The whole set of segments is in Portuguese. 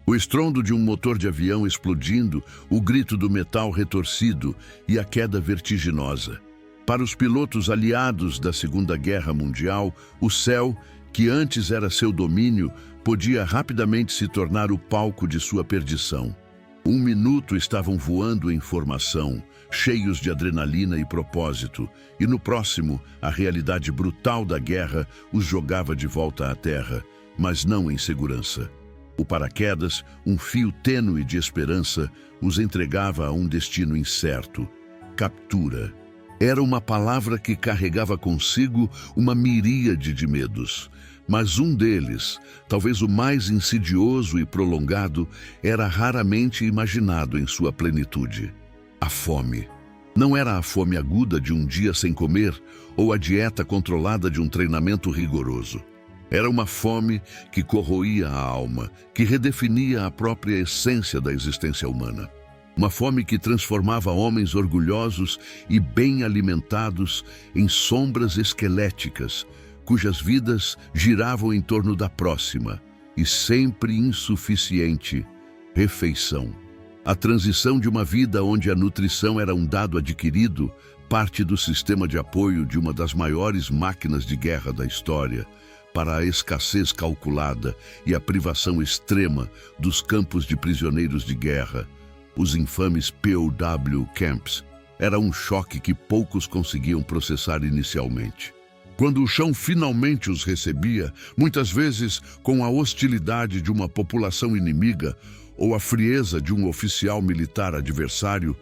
O estrondo de um motor de avião explodindo, o grito do metal retorcido e a queda vertiginosa. Para os pilotos aliados da Segunda Guerra Mundial, o céu, que antes era seu domínio, podia rapidamente se tornar o palco de sua perdição. Um minuto estavam voando em formação, cheios de adrenalina e propósito, e no próximo, a realidade brutal da guerra os jogava de volta à terra, mas não em segurança. O paraquedas, um fio tênue de esperança, os entregava a um destino incerto: captura. Era uma palavra que carregava consigo uma miríade de medos. Mas um deles, talvez o mais insidioso e prolongado, era raramente imaginado em sua plenitude: a fome. Não era a fome aguda de um dia sem comer ou a dieta controlada de um treinamento rigoroso. Era uma fome que corroía a alma, que redefinia a própria essência da existência humana. Uma fome que transformava homens orgulhosos e bem alimentados em sombras esqueléticas, cujas vidas giravam em torno da próxima e sempre insuficiente refeição. A transição de uma vida onde a nutrição era um dado adquirido, parte do sistema de apoio de uma das maiores máquinas de guerra da história, para a escassez calculada e a privação extrema dos campos de prisioneiros de guerra, os infames POW Camps, era um choque que poucos conseguiam processar inicialmente. Quando o chão finalmente os recebia, muitas vezes com a hostilidade de uma população inimiga ou a frieza de um oficial militar adversário,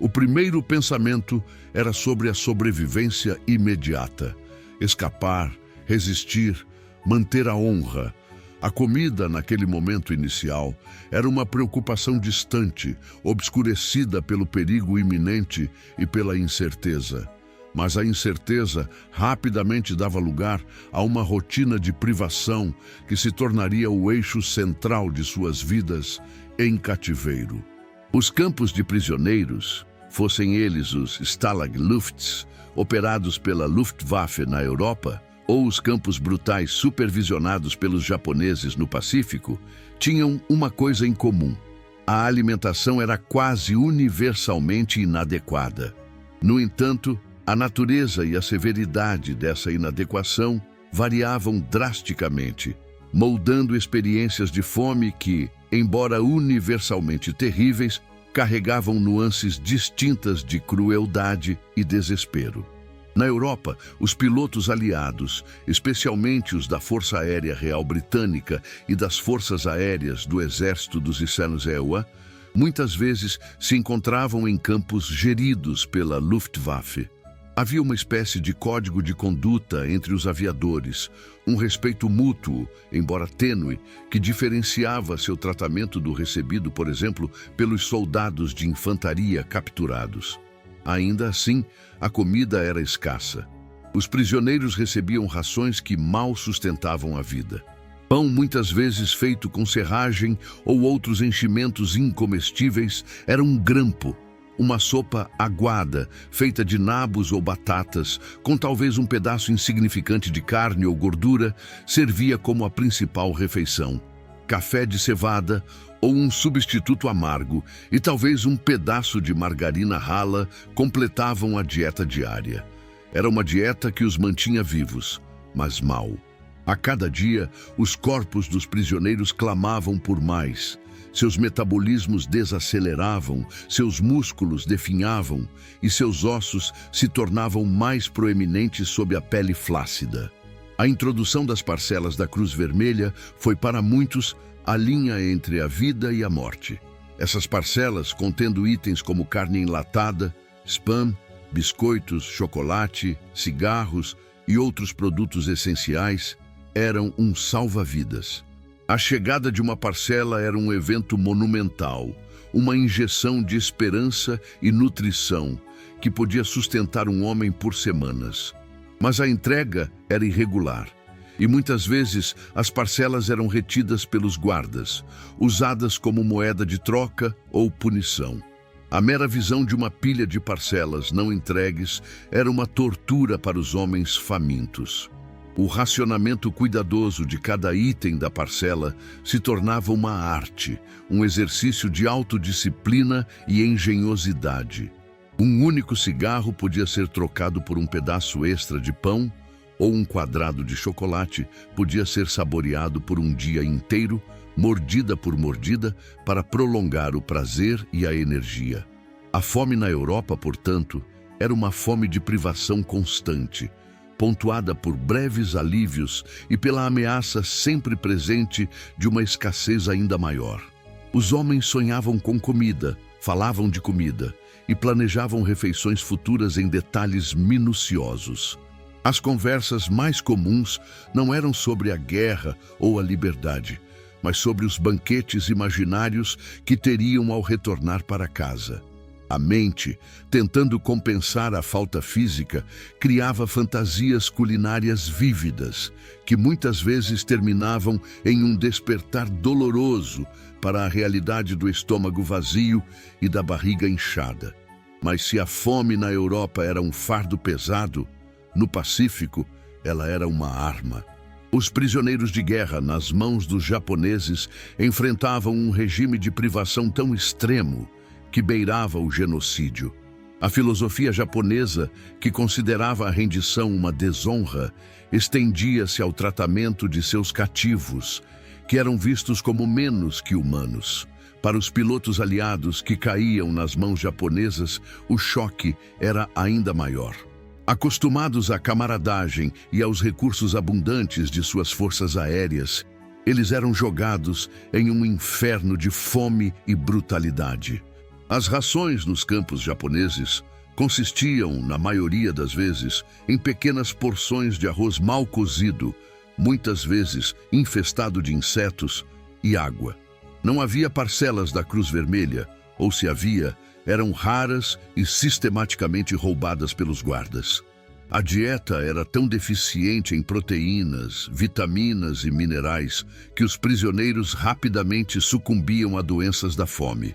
o primeiro pensamento era sobre a sobrevivência imediata. Escapar, resistir, manter a honra. A comida, naquele momento inicial, era uma preocupação distante, obscurecida pelo perigo iminente e pela incerteza. Mas a incerteza rapidamente dava lugar a uma rotina de privação que se tornaria o eixo central de suas vidas em cativeiro. Os campos de prisioneiros, fossem eles os Stalag Lufts, operados pela Luftwaffe na Europa, ou os campos brutais supervisionados pelos japoneses no Pacífico, tinham uma coisa em comum: a alimentação era quase universalmente inadequada. No entanto, a natureza e a severidade dessa inadequação variavam drasticamente, moldando experiências de fome que, embora universalmente terríveis, carregavam nuances distintas de crueldade e desespero. Na Europa, os pilotos aliados, especialmente os da Força Aérea Real Britânica e das Forças Aéreas do Exército dos Estados-Unidos, muitas vezes se encontravam em campos geridos pela Luftwaffe. Havia uma espécie de código de conduta entre os aviadores, um respeito mútuo, embora tênue, que diferenciava seu tratamento do recebido, por exemplo, pelos soldados de infantaria capturados. Ainda assim, a comida era escassa. Os prisioneiros recebiam rações que mal sustentavam a vida. Pão muitas vezes feito com serragem ou outros enchimentos incomestíveis era um grampo. Uma sopa aguada, feita de nabos ou batatas, com talvez um pedaço insignificante de carne ou gordura, servia como a principal refeição. Café de cevada ou um substituto amargo e talvez um pedaço de margarina rala completavam a dieta diária. Era uma dieta que os mantinha vivos, mas mal. A cada dia, os corpos dos prisioneiros clamavam por mais. Seus metabolismos desaceleravam, seus músculos definhavam e seus ossos se tornavam mais proeminentes sob a pele flácida. A introdução das parcelas da Cruz Vermelha foi para muitos a linha entre a vida e a morte. Essas parcelas, contendo itens como carne enlatada, spam, biscoitos, chocolate, cigarros e outros produtos essenciais, eram um salva-vidas. A chegada de uma parcela era um evento monumental, uma injeção de esperança e nutrição que podia sustentar um homem por semanas. Mas a entrega era irregular e muitas vezes as parcelas eram retidas pelos guardas, usadas como moeda de troca ou punição. A mera visão de uma pilha de parcelas não entregues era uma tortura para os homens famintos. O racionamento cuidadoso de cada item da parcela se tornava uma arte, um exercício de autodisciplina e engenhosidade. Um único cigarro podia ser trocado por um pedaço extra de pão, ou um quadrado de chocolate podia ser saboreado por um dia inteiro, mordida por mordida, para prolongar o prazer e a energia. A fome na Europa, portanto, era uma fome de privação constante, pontuada por breves alívios e pela ameaça sempre presente de uma escassez ainda maior. Os homens sonhavam com comida, falavam de comida e planejavam refeições futuras em detalhes minuciosos. As conversas mais comuns não eram sobre a guerra ou a liberdade, mas sobre os banquetes imaginários que teriam ao retornar para casa. A mente, tentando compensar a falta física, criava fantasias culinárias vívidas, que muitas vezes terminavam em um despertar doloroso para a realidade do estômago vazio e da barriga inchada. Mas se a fome na Europa era um fardo pesado, no Pacífico ela era uma arma. Os prisioneiros de guerra, nas mãos dos japoneses, enfrentavam um regime de privação tão extremo que beirava o genocídio. A filosofia japonesa, que considerava a rendição uma desonra, estendia-se ao tratamento de seus cativos, que eram vistos como menos que humanos. Para os pilotos aliados que caíam nas mãos japonesas, o choque era ainda maior. Acostumados à camaradagem e aos recursos abundantes de suas forças aéreas, eles eram jogados em um inferno de fome e brutalidade. As rações nos campos japoneses consistiam, na maioria das vezes, em pequenas porções de arroz mal cozido, muitas vezes infestado de insetos, e água. Não havia parcelas da Cruz Vermelha, ou se havia, eram raras e sistematicamente roubadas pelos guardas. A dieta era tão deficiente em proteínas, vitaminas e minerais que os prisioneiros rapidamente sucumbiam a doenças da fome.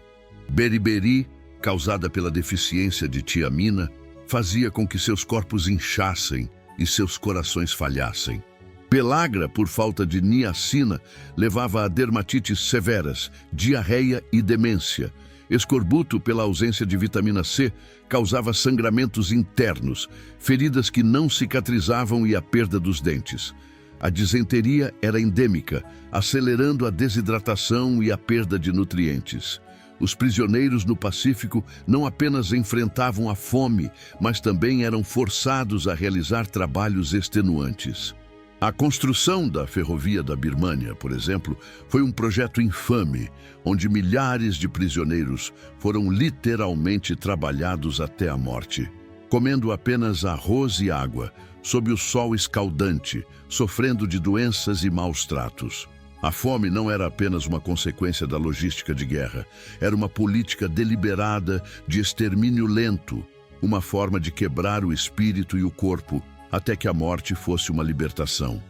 Beriberi, causada pela deficiência de tiamina, fazia com que seus corpos inchassem e seus corações falhassem. Pelagra, por falta de niacina, levava a dermatites severas, diarreia e demência. Escorbuto, pela ausência de vitamina C, causava sangramentos internos, feridas que não cicatrizavam e a perda dos dentes. A disenteria era endêmica, acelerando a desidratação e a perda de nutrientes. Os prisioneiros no Pacífico não apenas enfrentavam a fome, mas também eram forçados a realizar trabalhos extenuantes. A construção da ferrovia da Birmânia, por exemplo, foi um projeto infame, onde milhares de prisioneiros foram literalmente trabalhados até a morte, comendo apenas arroz e água, sob o sol escaldante, sofrendo de doenças e maus tratos. A fome não era apenas uma consequência da logística de guerra, era uma política deliberada de extermínio lento, uma forma de quebrar o espírito e o corpo, até que a morte fosse uma libertação.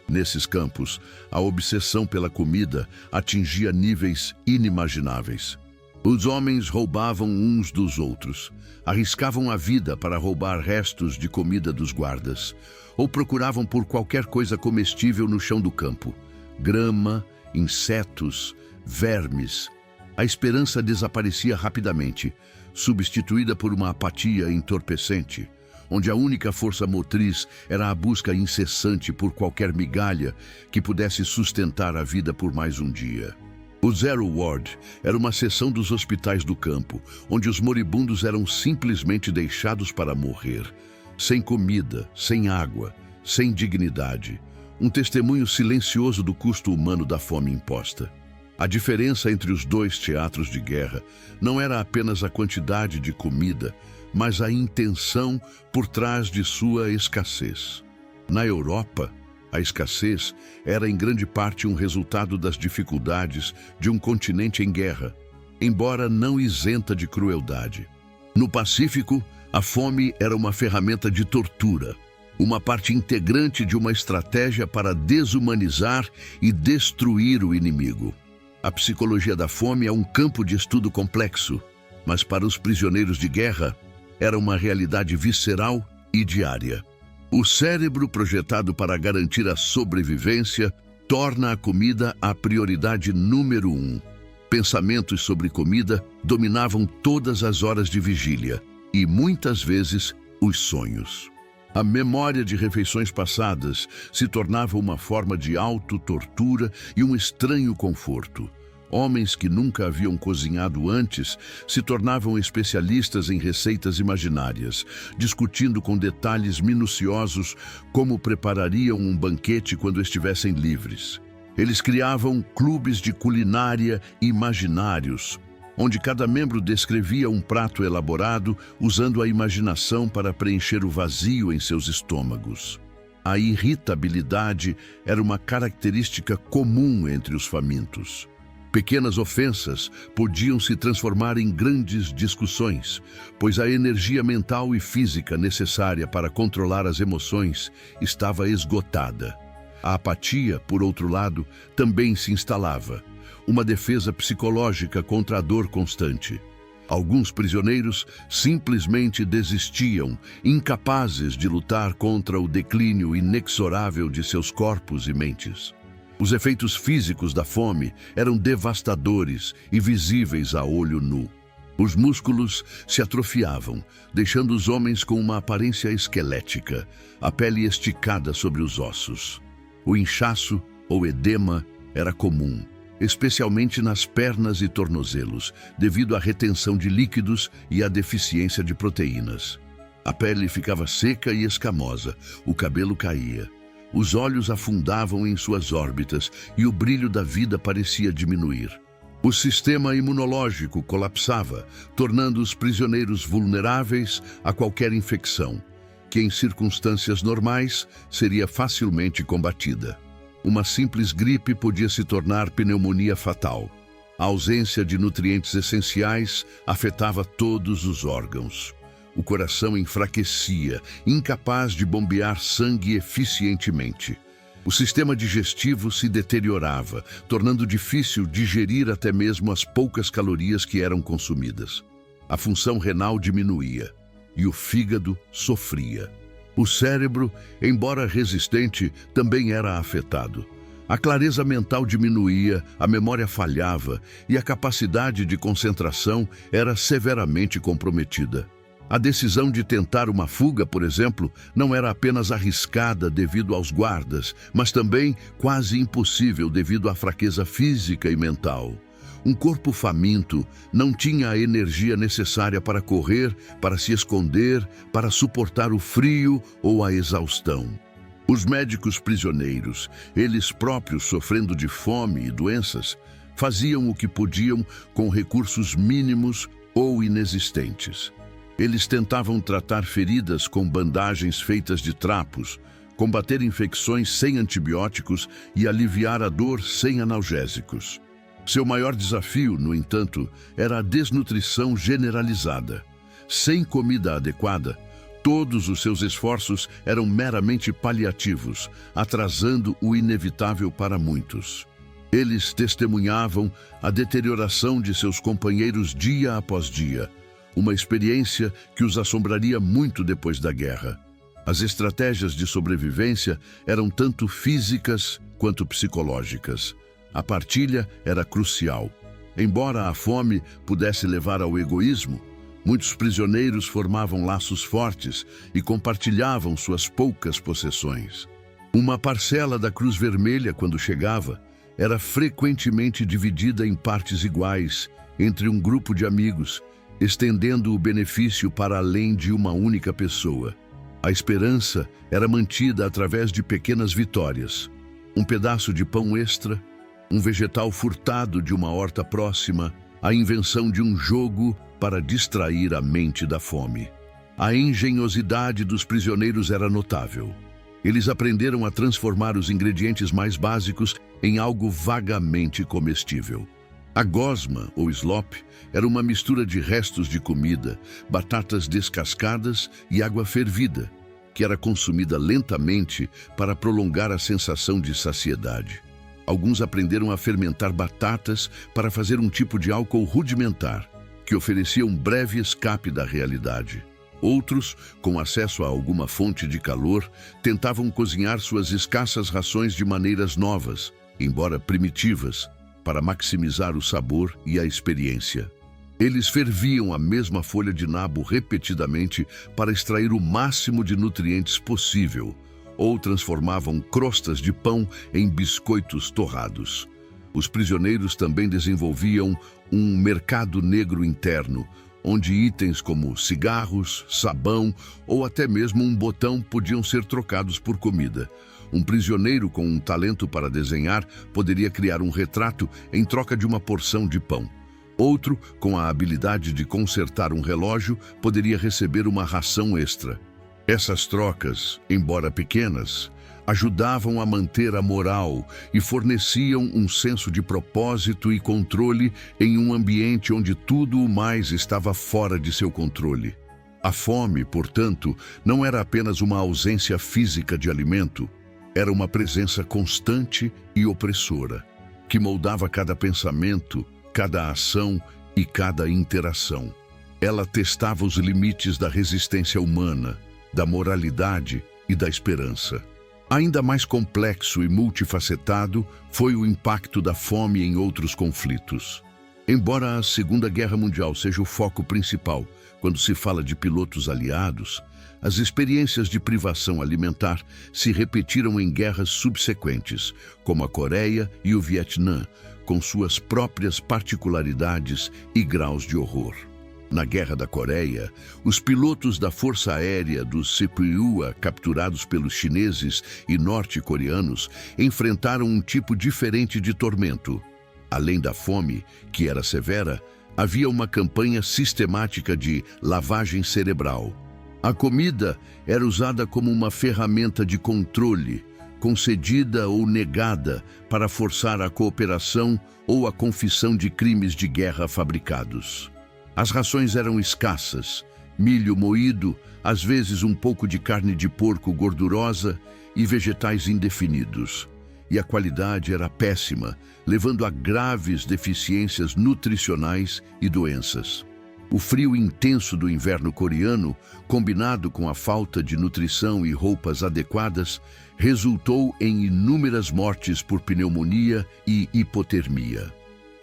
Nesses campos, a obsessão pela comida atingia níveis inimagináveis. Os homens roubavam uns dos outros, arriscavam a vida para roubar restos de comida dos guardas, ou procuravam por qualquer coisa comestível no chão do campo. Grama, insetos, vermes. A esperança desaparecia rapidamente, substituída por uma apatia entorpecente, onde a única força motriz era a busca incessante por qualquer migalha que pudesse sustentar a vida por mais um dia. O Zero Ward era uma seção dos hospitais do campo, onde os moribundos eram simplesmente deixados para morrer, sem comida, sem água, sem dignidade. Um testemunho silencioso do custo humano da fome imposta. A diferença entre os dois teatros de guerra não era apenas a quantidade de comida, mas a intenção por trás de sua escassez. Na Europa, a escassez era em grande parte um resultado das dificuldades de um continente em guerra, embora não isenta de crueldade. No Pacífico, a fome era uma ferramenta de tortura, uma parte integrante de uma estratégia para desumanizar e destruir o inimigo. A psicologia da fome é um campo de estudo complexo, mas para os prisioneiros de guerra era uma realidade visceral e diária. O cérebro, projetado para garantir a sobrevivência, torna a comida a prioridade número 1. Pensamentos sobre comida dominavam todas as horas de vigília e, muitas vezes, os sonhos. A memória de refeições passadas se tornava uma forma de autotortura e um estranho conforto. Homens que nunca haviam cozinhado antes se tornavam especialistas em receitas imaginárias, discutindo com detalhes minuciosos como preparariam um banquete quando estivessem livres. Eles criavam clubes de culinária imaginários, onde cada membro descrevia um prato elaborado usando a imaginação para preencher o vazio em seus estômagos. A irritabilidade era uma característica comum entre os famintos. Pequenas ofensas podiam se transformar em grandes discussões, pois a energia mental e física necessária para controlar as emoções estava esgotada. A apatia, por outro lado, também se instalava, uma defesa psicológica contra a dor constante. Alguns prisioneiros simplesmente desistiam, incapazes de lutar contra o declínio inexorável de seus corpos e mentes. Os efeitos físicos da fome eram devastadores e visíveis a olho nu. Os músculos se atrofiavam, deixando os homens com uma aparência esquelética, a pele esticada sobre os ossos. O inchaço ou edema era comum, especialmente nas pernas e tornozelos, devido à retenção de líquidos e à deficiência de proteínas. A pele ficava seca e escamosa, o cabelo caía. Os olhos afundavam em suas órbitas e o brilho da vida parecia diminuir. O sistema imunológico colapsava, tornando os prisioneiros vulneráveis a qualquer infecção, que em circunstâncias normais seria facilmente combatida. Uma simples gripe podia se tornar pneumonia fatal. A ausência de nutrientes essenciais afetava todos os órgãos. O coração enfraquecia, incapaz de bombear sangue eficientemente. O sistema digestivo se deteriorava, tornando difícil digerir até mesmo as poucas calorias que eram consumidas. A função renal diminuía e o fígado sofria. O cérebro, embora resistente, também era afetado. A clareza mental diminuía, a memória falhava e a capacidade de concentração era severamente comprometida. A decisão de tentar uma fuga, por exemplo, não era apenas arriscada devido aos guardas, mas também quase impossível devido à fraqueza física e mental. Um corpo faminto não tinha a energia necessária para correr, para se esconder, para suportar o frio ou a exaustão. Os médicos prisioneiros, eles próprios sofrendo de fome e doenças, faziam o que podiam com recursos mínimos ou inexistentes. Eles tentavam tratar feridas com bandagens feitas de trapos, combater infecções sem antibióticos e aliviar a dor sem analgésicos. Seu maior desafio, no entanto, era a desnutrição generalizada. Sem comida adequada, todos os seus esforços eram meramente paliativos, atrasando o inevitável para muitos. Eles testemunhavam a deterioração de seus companheiros dia após dia, uma experiência que os assombraria muito depois da guerra. As estratégias de sobrevivência eram tanto físicas quanto psicológicas. A partilha era crucial. Embora a fome pudesse levar ao egoísmo, muitos prisioneiros formavam laços fortes e compartilhavam suas poucas possessões. Uma parcela da Cruz Vermelha, quando chegava, era frequentemente dividida em partes iguais entre um grupo de amigos, estendendo o benefício para além de uma única pessoa. A esperança era mantida através de pequenas vitórias. Um pedaço de pão extra, um vegetal furtado de uma horta próxima, a invenção de um jogo para distrair a mente da fome. A engenhosidade dos prisioneiros era notável. Eles aprenderam a transformar os ingredientes mais básicos em algo vagamente comestível. A gosma, ou slop, era uma mistura de restos de comida, batatas descascadas e água fervida, que era consumida lentamente para prolongar a sensação de saciedade. Alguns aprenderam a fermentar batatas para fazer um tipo de álcool rudimentar, que oferecia um breve escape da realidade. Outros, com acesso a alguma fonte de calor, tentavam cozinhar suas escassas rações de maneiras novas, embora primitivas, para maximizar o sabor e a experiência. Eles ferviam a mesma folha de nabo repetidamente para extrair o máximo de nutrientes possível, ou transformavam crostas de pão em biscoitos torrados. Os prisioneiros também desenvolviam um mercado negro interno, onde itens como cigarros, sabão ou até mesmo um botão podiam ser trocados por comida. Um prisioneiro com um talento para desenhar poderia criar um retrato em troca de uma porção de pão. Outro, com a habilidade de consertar um relógio, poderia receber uma ração extra. Essas trocas, embora pequenas, ajudavam a manter a moral e forneciam um senso de propósito e controle em um ambiente onde tudo o mais estava fora de seu controle. A fome, portanto, não era apenas uma ausência física de alimento, era uma presença constante e opressora, que moldava cada pensamento, cada ação e cada interação. Ela testava os limites da resistência humana, da moralidade e da esperança. Ainda mais complexo e multifacetado foi o impacto da fome em outros conflitos. Embora a Segunda Guerra Mundial seja o foco principal quando se fala de pilotos aliados, as experiências de privação alimentar se repetiram em guerras subsequentes, como a Coreia e o Vietnã, com suas próprias particularidades e graus de horror. Na Guerra da Coreia, os pilotos da Força Aérea dos Sipyua, capturados pelos chineses e norte-coreanos, enfrentaram um tipo diferente de tormento. Além da fome, que era severa, havia uma campanha sistemática de lavagem cerebral. A comida era usada como uma ferramenta de controle, concedida ou negada para forçar a cooperação ou a confissão de crimes de guerra fabricados. As rações eram escassas, milho moído, às vezes um pouco de carne de porco gordurosa e vegetais indefinidos. E a qualidade era péssima, levando a graves deficiências nutricionais e doenças. O frio intenso do inverno coreano, combinado com a falta de nutrição e roupas adequadas, resultou em inúmeras mortes por pneumonia e hipotermia.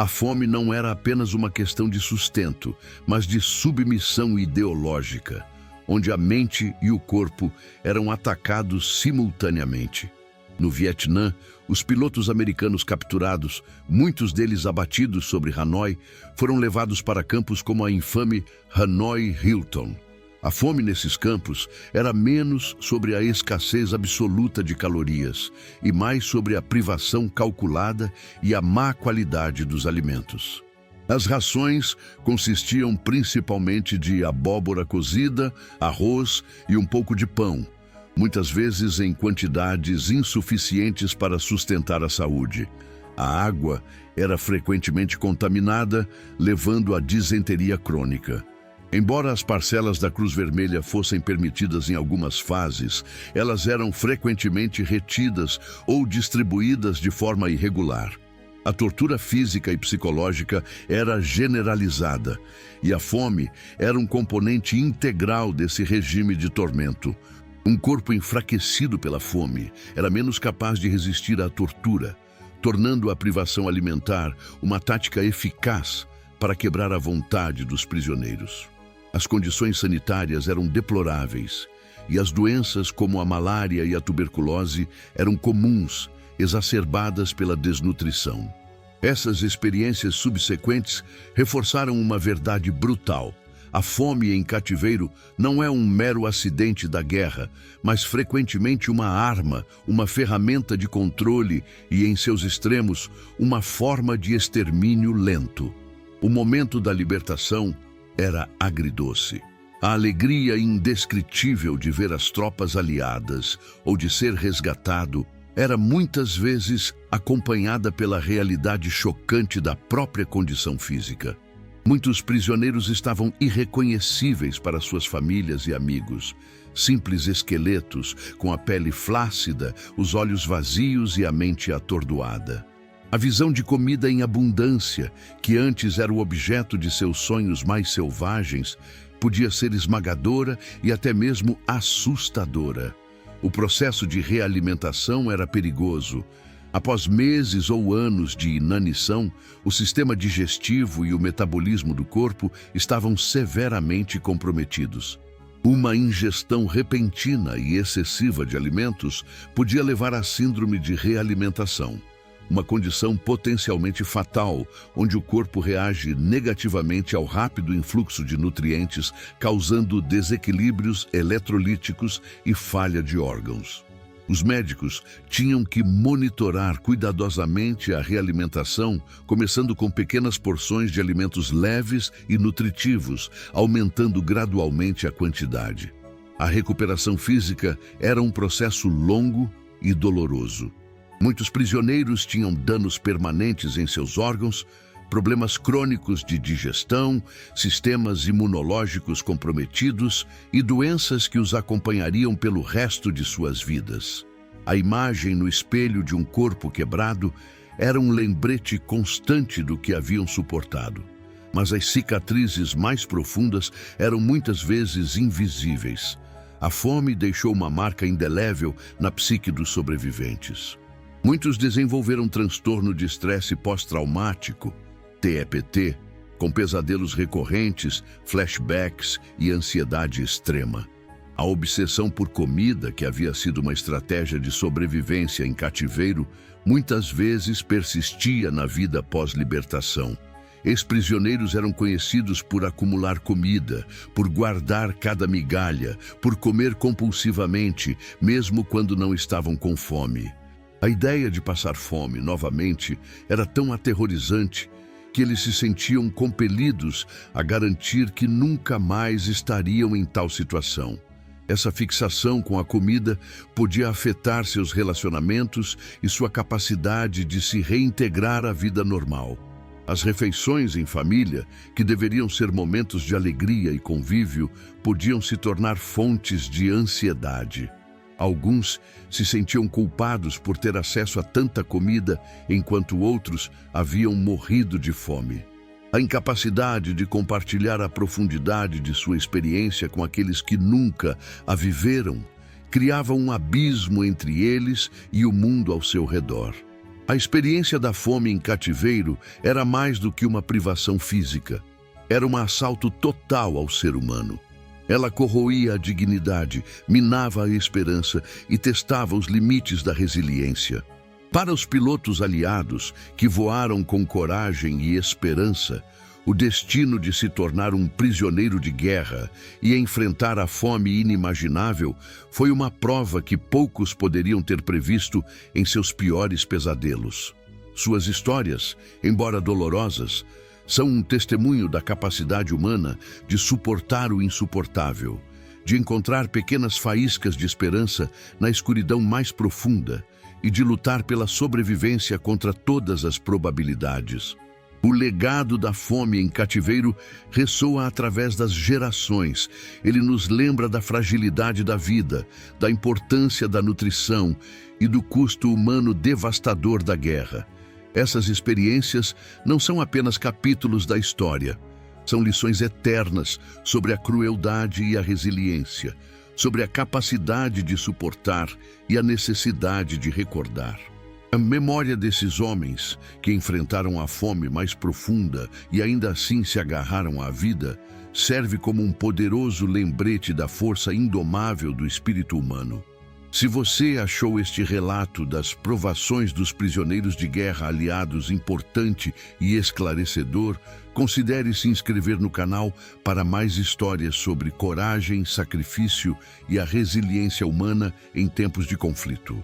A fome não era apenas uma questão de sustento, mas de submissão ideológica, onde a mente e o corpo eram atacados simultaneamente. No Vietnã, os pilotos americanos capturados, muitos deles abatidos sobre Hanoi, foram levados para campos como a infame Hanoi Hilton. A fome nesses campos era menos sobre a escassez absoluta de calorias e mais sobre a privação calculada e a má qualidade dos alimentos. As rações consistiam principalmente de abóbora cozida, arroz e um pouco de pão, muitas vezes em quantidades insuficientes para sustentar a saúde. A água era frequentemente contaminada, levando à disenteria crônica. Embora as parcelas da Cruz Vermelha fossem permitidas em algumas fases, elas eram frequentemente retidas ou distribuídas de forma irregular. A tortura física e psicológica era generalizada, e a fome era um componente integral desse regime de tormento. Um corpo enfraquecido pela fome era menos capaz de resistir à tortura, tornando a privação alimentar uma tática eficaz para quebrar a vontade dos prisioneiros. As condições sanitárias eram deploráveis e as doenças como a malária e a tuberculose eram comuns, exacerbadas pela desnutrição. Essas experiências subsequentes reforçaram uma verdade brutal. A fome em cativeiro não é um mero acidente da guerra, mas frequentemente uma arma, uma ferramenta de controle e, em seus extremos, uma forma de extermínio lento. O momento da libertação era agridoce. A alegria indescritível de ver as tropas aliadas ou de ser resgatado era muitas vezes acompanhada pela realidade chocante da própria condição física. Muitos prisioneiros estavam irreconhecíveis para suas famílias e amigos, simples esqueletos com a pele flácida, os olhos vazios e a mente atordoada. A visão de comida em abundância, que antes era o objeto de seus sonhos mais selvagens, podia ser esmagadora e até mesmo assustadora. O processo de realimentação era perigoso. Após meses ou anos de inanição, o sistema digestivo e o metabolismo do corpo estavam severamente comprometidos. Uma ingestão repentina e excessiva de alimentos podia levar à síndrome de realimentação, uma condição potencialmente fatal, onde o corpo reage negativamente ao rápido influxo de nutrientes, causando desequilíbrios eletrolíticos e falha de órgãos. Os médicos tinham que monitorar cuidadosamente a realimentação, começando com pequenas porções de alimentos leves e nutritivos, aumentando gradualmente a quantidade. A recuperação física era um processo longo e doloroso. Muitos prisioneiros tinham danos permanentes em seus órgãos, problemas crônicos de digestão, sistemas imunológicos comprometidos e doenças que os acompanhariam pelo resto de suas vidas. A imagem no espelho de um corpo quebrado era um lembrete constante do que haviam suportado, mas as cicatrizes mais profundas eram muitas vezes invisíveis. A fome deixou uma marca indelével na psique dos sobreviventes. Muitos desenvolveram transtorno de estresse pós-traumático, TEPT, com pesadelos recorrentes, flashbacks e ansiedade extrema. A obsessão por comida, que havia sido uma estratégia de sobrevivência em cativeiro, muitas vezes persistia na vida pós-libertação. Ex-prisioneiros eram conhecidos por acumular comida, por guardar cada migalha, por comer compulsivamente, mesmo quando não estavam com fome. A ideia de passar fome novamente era tão aterrorizante que eles se sentiam compelidos a garantir que nunca mais estariam em tal situação. Essa fixação com a comida podia afetar seus relacionamentos e sua capacidade de se reintegrar à vida normal. As refeições em família, que deveriam ser momentos de alegria e convívio, podiam se tornar fontes de ansiedade. Alguns se sentiam culpados por ter acesso a tanta comida, enquanto outros haviam morrido de fome. A incapacidade de compartilhar a profundidade de sua experiência com aqueles que nunca a viveram criava um abismo entre eles e o mundo ao seu redor. A experiência da fome em cativeiro era mais do que uma privação física. Era um assalto total ao ser humano. Ela corroía a dignidade, minava a esperança e testava os limites da resiliência. Para os pilotos aliados, que voaram com coragem e esperança, o destino de se tornar um prisioneiro de guerra e enfrentar a fome inimaginável foi uma prova que poucos poderiam ter previsto em seus piores pesadelos. Suas histórias, embora dolorosas, são um testemunho da capacidade humana de suportar o insuportável, de encontrar pequenas faíscas de esperança na escuridão mais profunda e de lutar pela sobrevivência contra todas as probabilidades. O legado da fome em cativeiro ressoa através das gerações. Ele nos lembra da fragilidade da vida, da importância da nutrição e do custo humano devastador da guerra. Essas experiências não são apenas capítulos da história, são lições eternas sobre a crueldade e a resiliência, sobre a capacidade de suportar e a necessidade de recordar. A memória desses homens, que enfrentaram a fome mais profunda e ainda assim se agarraram à vida, serve como um poderoso lembrete da força indomável do espírito humano. Se você achou este relato das provações dos prisioneiros de guerra aliados importante e esclarecedor, considere se inscrever no canal para mais histórias sobre coragem, sacrifício e a resiliência humana em tempos de conflito.